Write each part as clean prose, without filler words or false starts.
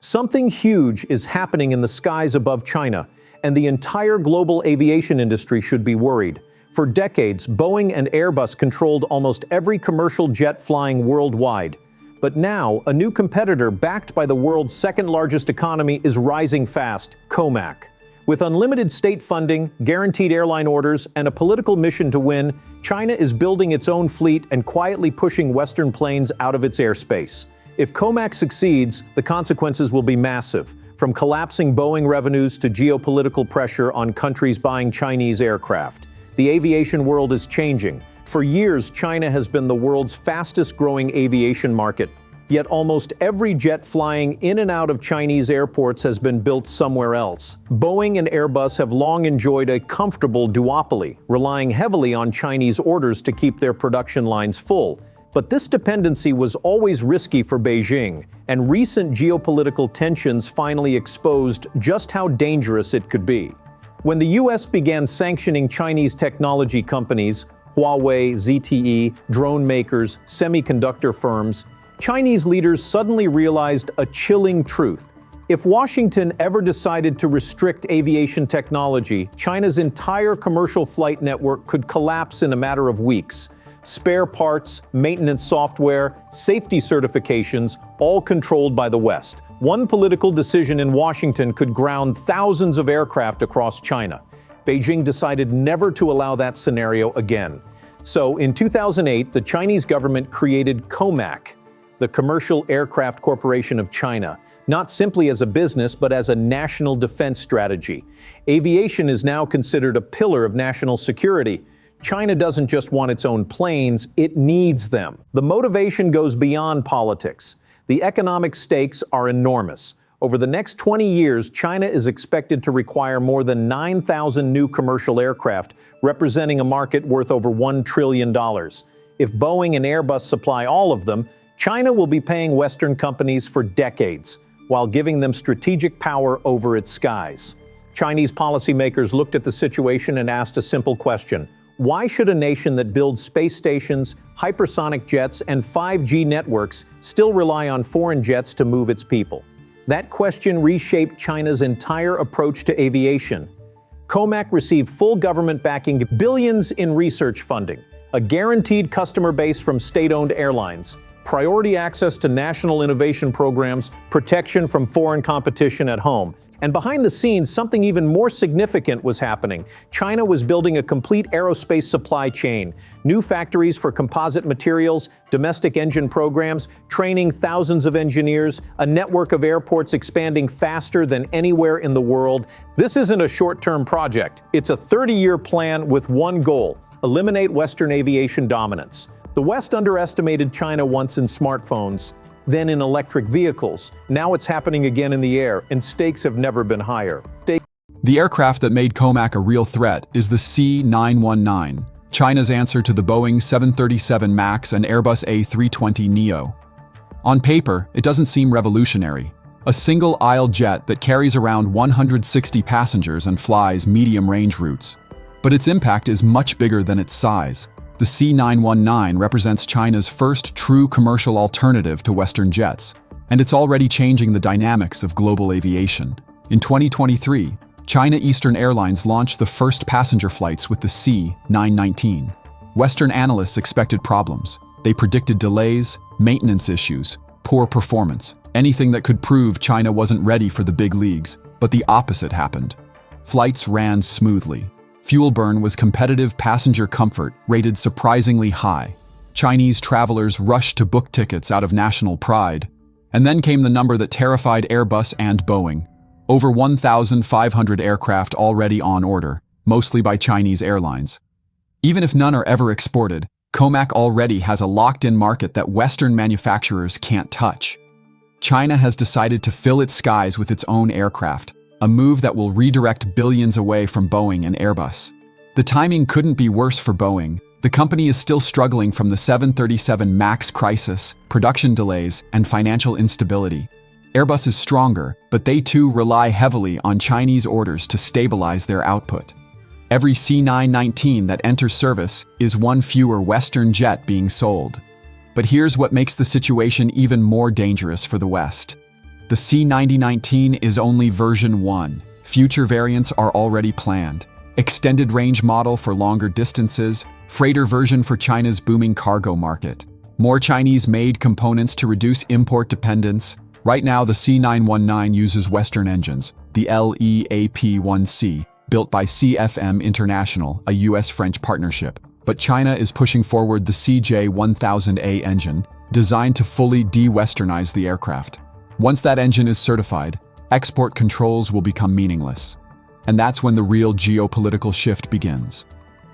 Something huge is happening in the skies above China, and the entire global aviation industry should be worried. For decades, Boeing and Airbus controlled almost every commercial jet flying worldwide. But now, a new competitor backed by the world's second-largest economy is rising fast, COMAC. With unlimited state funding, guaranteed airline orders, and a political mission to win, China is building its own fleet and quietly pushing Western planes out of its airspace. If COMAC succeeds, the consequences will be massive, from collapsing Boeing revenues to geopolitical pressure on countries buying Chinese aircraft. The aviation world is changing. For years, China has been the world's fastest-growing aviation market. Yet almost every jet flying in and out of Chinese airports has been built somewhere else. Boeing and Airbus have long enjoyed a comfortable duopoly, relying heavily on Chinese orders to keep their production lines full. But this dependency was always risky for Beijing, and recent geopolitical tensions finally exposed just how dangerous it could be. When the US began sanctioning Chinese technology companies, Huawei, ZTE, drone makers, semiconductor firms, Chinese leaders suddenly realized a chilling truth. If Washington ever decided to restrict aviation technology, China's entire commercial flight network could collapse in a matter of weeks. Spare parts, maintenance software, safety certifications, all controlled by the West. One political decision in Washington could ground thousands of aircraft across China. Beijing decided never to allow that scenario again. So, in 2008, the Chinese government created COMAC, the Commercial Aircraft Corporation of China, not simply as a business, but as a national defense strategy. Aviation is now considered a pillar of national security. China doesn't just want its own planes, it needs them. The motivation goes beyond politics. The economic stakes are enormous. Over the next 20 years, China is expected to require more than 9,000 new commercial aircraft, representing a market worth over $1 trillion. If Boeing and Airbus supply all of them, China will be paying Western companies for decades, while giving them strategic power over its skies. Chinese policymakers looked at the situation and asked a simple question. Why should a nation that builds space stations, hypersonic jets, and 5G networks still rely on foreign jets to move its people? That question reshaped China's entire approach to aviation. COMAC received full government backing, billions in research funding, a guaranteed customer base from state-owned airlines, priority access to national innovation programs, protection from foreign competition at home. And behind the scenes, something even more significant was happening. China was building a complete aerospace supply chain, new factories for composite materials, domestic engine programs, training thousands of engineers, a network of airports expanding faster than anywhere in the world. This isn't a short-term project. It's a 30-year plan with one goal: eliminate Western aviation dominance. The West underestimated China once in smartphones, then in electric vehicles. Now it's happening again in the air, and stakes have never been higher. The aircraft that made COMAC a real threat is the C919, China's answer to the Boeing 737 MAX and Airbus A320neo. On paper, it doesn't seem revolutionary. A single-aisle jet that carries around 160 passengers and flies medium-range routes. But its impact is much bigger than its size. The C919 represents China's first true commercial alternative to Western jets, and it's already changing the dynamics of global aviation. In 2023, China Eastern Airlines launched the first passenger flights with the C919. Western analysts expected problems. They predicted delays, maintenance issues, poor performance, anything that could prove China wasn't ready for the big leagues, but the opposite happened. Flights ran smoothly. Fuel burn was competitive, passenger comfort rated surprisingly high. Chinese travelers rushed to book tickets out of national pride. And then came the number that terrified Airbus and Boeing. Over 1,500 aircraft already on order, mostly by Chinese airlines. Even if none are ever exported, COMAC already has a locked-in market that Western manufacturers can't touch. China has decided to fill its skies with its own aircraft, a move that will redirect billions away from Boeing and Airbus. The timing couldn't be worse for Boeing. The company is still struggling from the 737 MAX crisis, production delays, and financial instability. Airbus is stronger, but they too rely heavily on Chinese orders to stabilize their output. Every C919 that enters service is one fewer Western jet being sold. But here's what makes the situation even more dangerous for the West. The C-9019 is only version 1. Future variants are already planned. Extended range model for longer distances, freighter version for China's booming cargo market. More Chinese-made components to reduce import dependence. Right now, the C919 uses Western engines, the LEAP-1C, built by CFM International, a US-French partnership. But China is pushing forward the CJ1000A engine, designed to fully de-Westernize the aircraft. Once that engine is certified, export controls will become meaningless. And that's when the real geopolitical shift begins.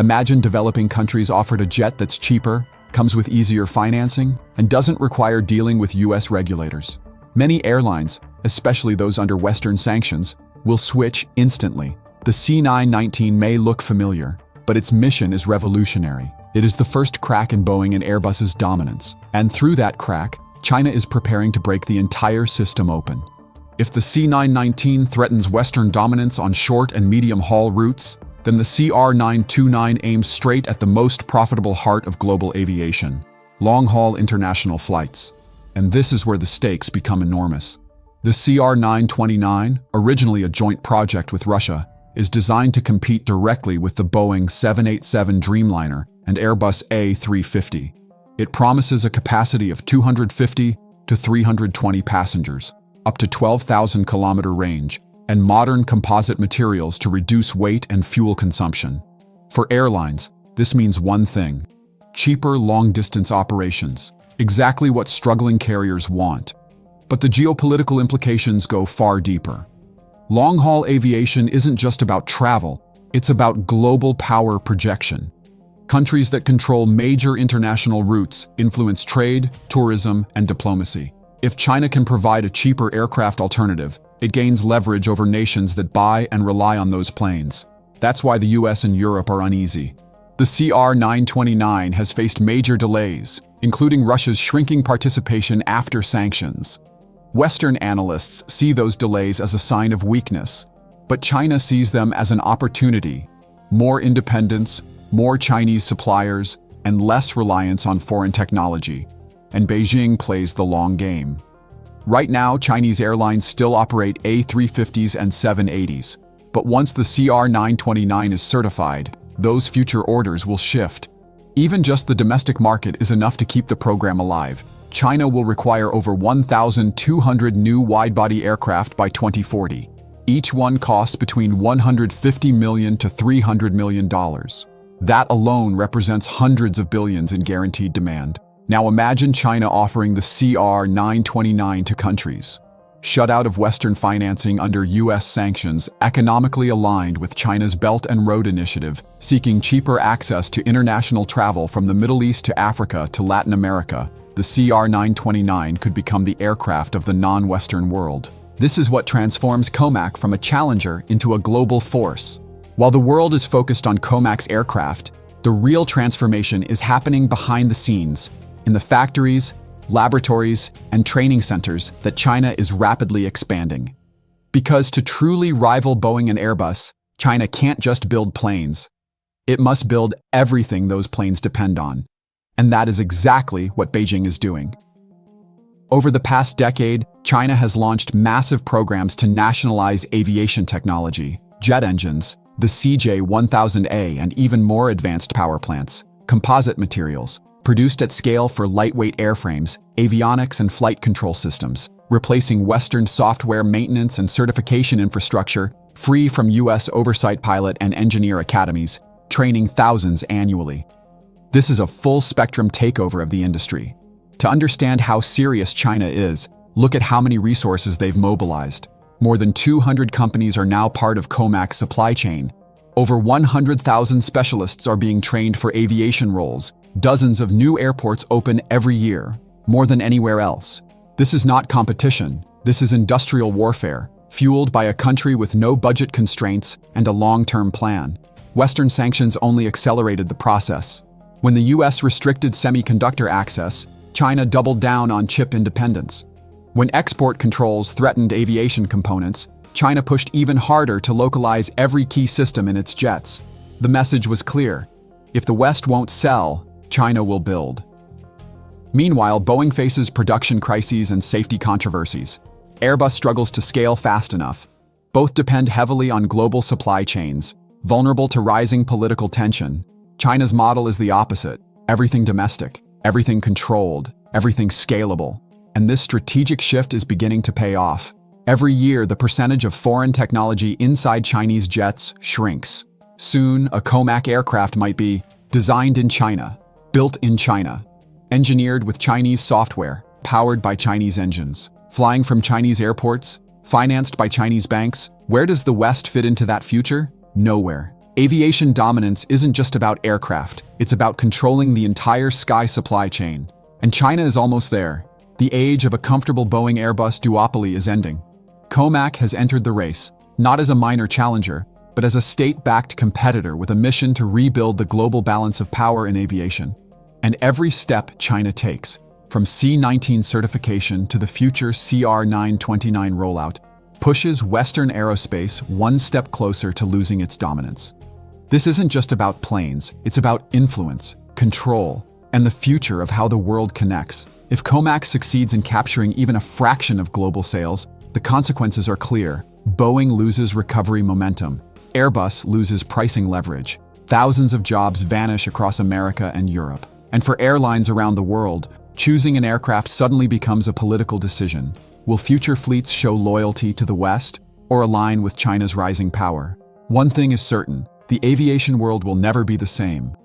Imagine developing countries offered a jet that's cheaper, comes with easier financing, and doesn't require dealing with US regulators. Many airlines, especially those under Western sanctions, will switch instantly. The C919 may look familiar, but its mission is revolutionary. It is the first crack in Boeing and Airbus's dominance. And through that crack, China is preparing to break the entire system open. If the C919 threatens Western dominance on short and medium-haul routes, then the CR929 aims straight at the most profitable heart of global aviation, long-haul international flights. And this is where the stakes become enormous. The CR929, originally a joint project with Russia, is designed to compete directly with the Boeing 787 Dreamliner and Airbus A350. It promises a capacity of 250 to 320 passengers, up to 12,000-kilometer range, and modern composite materials to reduce weight and fuel consumption. For airlines, this means one thing: cheaper long-distance operations, exactly what struggling carriers want. But the geopolitical implications go far deeper. Long-haul aviation isn't just about travel, it's about global power projection. Countries that control major international routes influence trade, tourism, and diplomacy. If China can provide a cheaper aircraft alternative, it gains leverage over nations that buy and rely on those planes. That's why the US and Europe are uneasy. The CR929 has faced major delays, including Russia's shrinking participation after sanctions. Western analysts see those delays as a sign of weakness, but China sees them as an opportunity: more independence, more Chinese suppliers, and less reliance on foreign technology. And Beijing plays the long game. Right now, Chinese airlines still operate A350s and 780s, but once the CR929 is certified, those future orders will shift. Even just the domestic market is enough to keep the program alive. China will require over 1,200 new wide-body aircraft by 2040. Each one costs between $150 million to $300 million. That alone represents hundreds of billions in guaranteed demand. Now imagine China offering the CR929 to countries shut out of Western financing under US sanctions, economically aligned with China's Belt and Road Initiative, seeking cheaper access to international travel from the Middle East to Africa to Latin America. The CR929 could become the aircraft of the non-Western world. This is what transforms COMAC from a challenger into a global force. While the world is focused on COMAC's aircraft, the real transformation is happening behind the scenes, in the factories, laboratories, and training centers that China is rapidly expanding. Because to truly rival Boeing and Airbus, China can't just build planes. It must build everything those planes depend on. And that is exactly what Beijing is doing. Over the past decade, China has launched massive programs to nationalize aviation technology, jet engines, the CJ1000A, and even more advanced power plants, composite materials, produced at scale for lightweight airframes, avionics, and flight control systems, replacing Western software maintenance and certification infrastructure, free from US oversight pilot and engineer academies, training thousands annually. This is a full-spectrum takeover of the industry. To understand how serious China is, look at how many resources they've mobilized. More than 200 companies are now part of COMAC's supply chain. Over 100,000 specialists are being trained for aviation roles. Dozens of new airports open every year, more than anywhere else. This is not competition. This is industrial warfare, fueled by a country with no budget constraints and a long-term plan. Western sanctions only accelerated the process. When the US restricted semiconductor access, China doubled down on chip independence. When export controls threatened aviation components, China pushed even harder to localize every key system in its jets. The message was clear: if the West won't sell, China will build. Meanwhile, Boeing faces production crises and safety controversies. Airbus struggles to scale fast enough. Both depend heavily on global supply chains, vulnerable to rising political tension. China's model is the opposite: everything domestic, everything controlled, everything scalable. And this strategic shift is beginning to pay off. Every year, the percentage of foreign technology inside Chinese jets shrinks. Soon, a COMAC aircraft might be designed in China, built in China, engineered with Chinese software, powered by Chinese engines, flying from Chinese airports, financed by Chinese banks. Where does the West fit into that future? Nowhere. Aviation dominance isn't just about aircraft, it's about controlling the entire sky supply chain. And China is almost there. The age of a comfortable Boeing Airbus duopoly is ending. COMAC has entered the race, not as a minor challenger, but as a state-backed competitor with a mission to rebuild the global balance of power in aviation. And every step China takes, from C-19 certification to the future CR-929 rollout, pushes Western aerospace one step closer to losing its dominance. This isn't just about planes, it's about influence, control, and the future of how the world connects. If COMAC succeeds in capturing even a fraction of global sales, the consequences are clear. Boeing loses recovery momentum. Airbus loses pricing leverage. Thousands of jobs vanish across America and Europe. And for airlines around the world, choosing an aircraft suddenly becomes a political decision. Will future fleets show loyalty to the West or align with China's rising power? One thing is certain: the aviation world will never be the same.